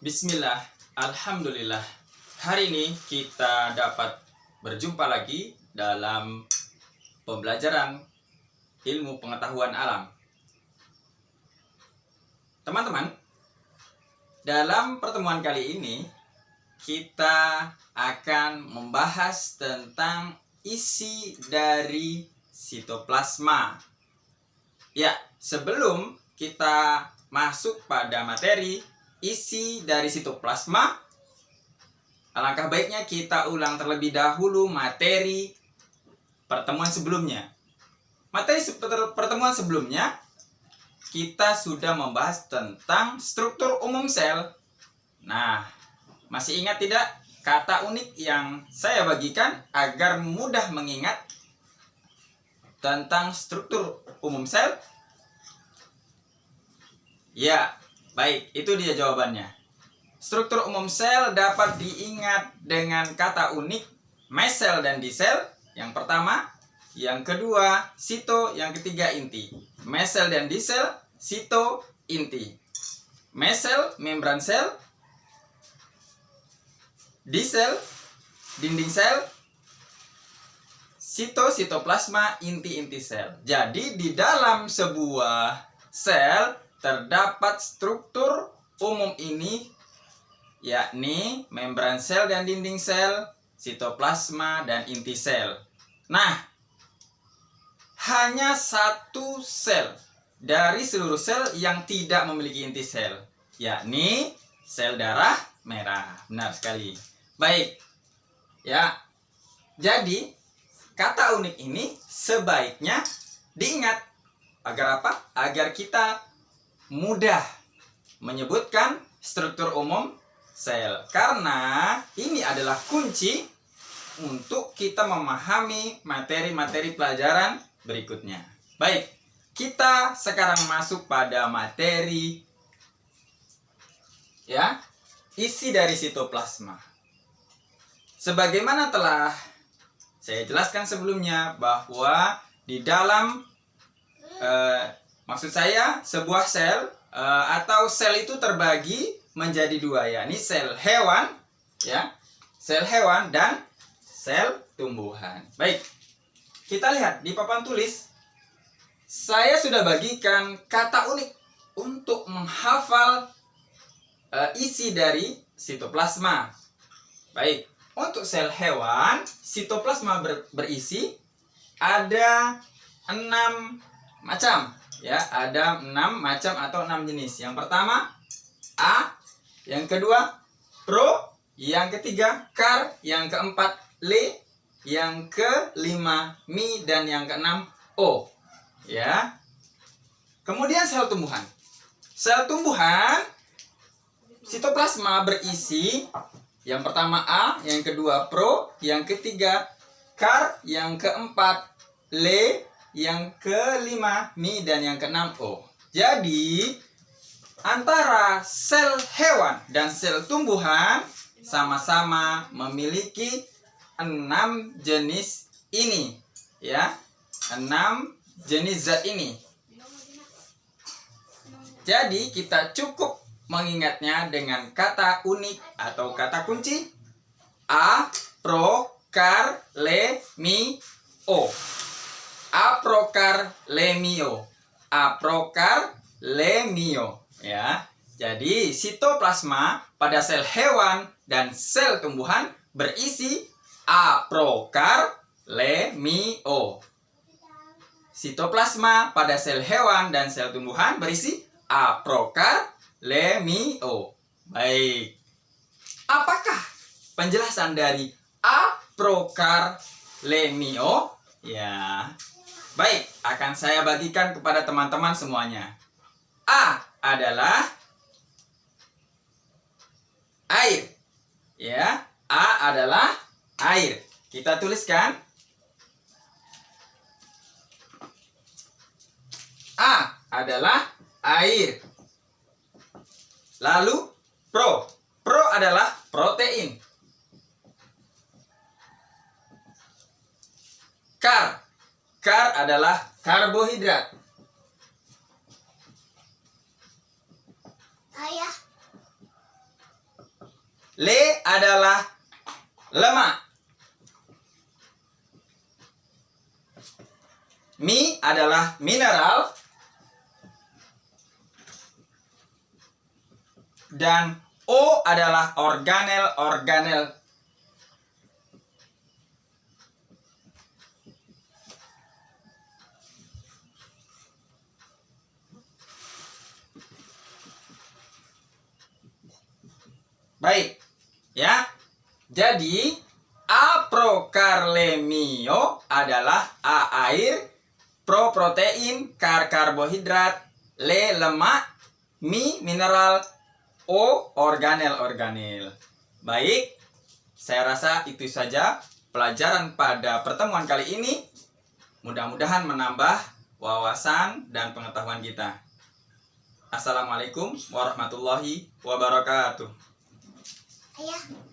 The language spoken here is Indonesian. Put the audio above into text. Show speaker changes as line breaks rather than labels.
Bismillah, Alhamdulillah. Hari ini kita dapat berjumpa lagi dalam pembelajaran ilmu pengetahuan alam. Teman-teman, dalam pertemuan kali ini kita akan membahas tentang isi dari sitoplasma. Ya, sebelum kita masuk pada materi isi dari sitoplasma, alangkah baiknya kita ulang terlebih dahulu materi pertemuan sebelumnya. Materi pertemuan sebelumnya kita sudah membahas tentang struktur umum sel. Nah, masih ingat tidak kata unik yang saya bagikan agar mudah mengingat tentang struktur umum sel? Ya, baik, itu dia jawabannya. Struktur umum sel dapat diingat dengan kata unik mesel dan disel. Yang pertama, yang kedua sito, yang ketiga inti. Mesel dan disel, sito, inti. Mesel, membran sel. Disel, dinding sel. Sito, sitoplasma, inti, inti sel. Jadi di dalam sebuah sel terdapat struktur umum ini, yakni membran sel dan dinding sel, sitoplasma dan inti sel. Nah, hanya satu sel dari seluruh sel yang tidak memiliki inti sel, yakni sel darah merah. Benar sekali. Baik. Ya. Jadi, kata unik ini sebaiknya diingat. Agar apa? Agar kita mudah menyebutkan struktur umum sel, karena ini adalah kunci untuk kita memahami materi-materi pelajaran berikutnya. Baik, kita sekarang masuk pada materi ya, isi dari sitoplasma. Sebagaimana telah saya jelaskan sebelumnya bahwa di dalam maksud saya sebuah sel atau sel itu terbagi menjadi dua, yakni sel hewan, ya, sel hewan dan sel tumbuhan. Baik, kita lihat di papan tulis. Saya sudah bagikan kata unik untuk menghafal isi dari sitoplasma. Baik, untuk sel hewan, sitoplasma berisi ada 6 macam. Ya, ada 6 macam atau 6 jenis. Yang pertama A, yang kedua Pro, yang ketiga Car, yang keempat Le, yang kelima Mi, dan yang keenam O. Ya. Kemudian sel tumbuhan. Sel tumbuhan sitoplasma berisi yang pertama A, yang kedua Pro, yang ketiga Car, yang keempat Le, yang kelima Mi, dan yang keenam O. Jadi antara sel hewan dan sel tumbuhan sama-sama memiliki 6 jenis ini, ya, 6 jenis zat ini. Jadi kita cukup mengingatnya dengan kata unik atau kata kunci A, Pro, Car, Le, Mi, O. Aprocar lemio, aprocar lemio, ya. Jadi sitoplasma pada sel hewan dan sel tumbuhan berisi aprocar lemio. Sitoplasma pada sel hewan dan sel tumbuhan berisi aprocar lemio. Baik. Apakah penjelasan dari aprocar lemio? Ya. Baik, akan saya bagikan kepada teman-teman semuanya. A adalah air. Ya, A adalah air. Kita tuliskan. A adalah air. Lalu Pro. Pro adalah protein. Car. Car adalah karbohidrat.
Ayah.
Le adalah lemak. Mi adalah mineral. Dan O adalah organel-organel. Baik, ya. Jadi aprokarlemio adalah A air, pro protein, karbohidrat, le lemak, mi mineral, O organel-organel. Baik, saya rasa itu saja pelajaran pada pertemuan kali ini. Mudah-mudahan menambah wawasan dan pengetahuan kita. Assalamualaikum warahmatullahi wabarakatuh.
Ayah.